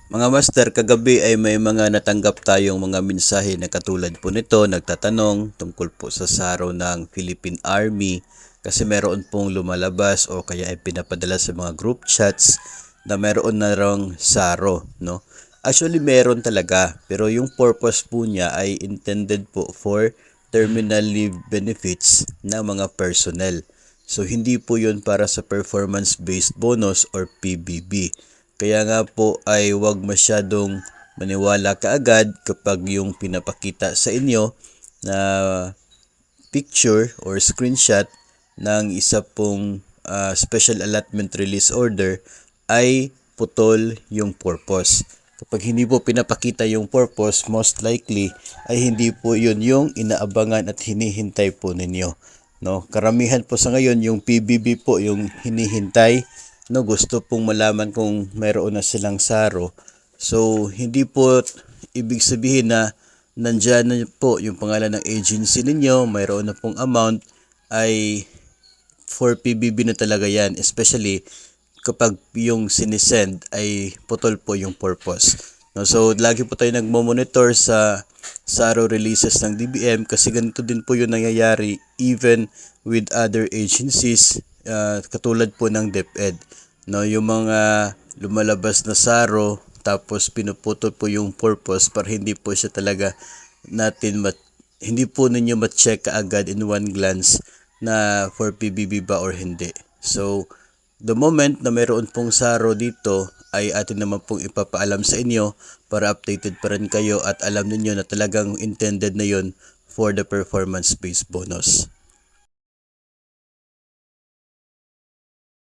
Mga master, kagabi ay may mga natanggap tayong mga mensahe na katulad po nito, nagtatanong tungkol po sa saro ng Philippine Army kasi meron pong lumalabas o kaya ay pinapadala sa mga group chats na meron na rong saro, no? Actually, meron talaga, pero yung purpose po niya ay intended po for terminal leave benefits ng mga personnel. So, hindi po yun para sa performance-based bonus or PBB. Kaya nga po ay huwag masyadong maniwala kaagad kapag yung pinapakita sa inyo na picture or screenshot ng isa pong special allotment release order ay putol yung purpose. Kapag hindi po pinapakita yung purpose, most likely ay hindi po yun yung inaabangan at hinihintay po ninyo. No, karamihan po sa ngayon yung PBB po yung hinihintay, no, gusto pong malaman kung mayroon na silang saro. So hindi po ibig sabihin na nandyan na po yung pangalan ng agency ninyo, mayroon na pong amount, ay for PBB na talaga yan, especially kapag yung sinisend ay putol po yung purpose. No, so lagi po tayo nagmo-monitor sa SARO releases ng DBM kasi ganito din po yung nangyayari even with other agencies, katulad po ng DepEd. No, yung mga lumalabas na SARO tapos pinuputol po yung purpose para hindi po siya talaga hindi po ninyo ma-check kaagad in one glance na for PBB ba or hindi. So, the moment na mayroon pong saro dito ay atin naman pong ipapaalam sa inyo para updated pa rin kayo at alam ninyo na talagang intended na yon for the performance-based bonus.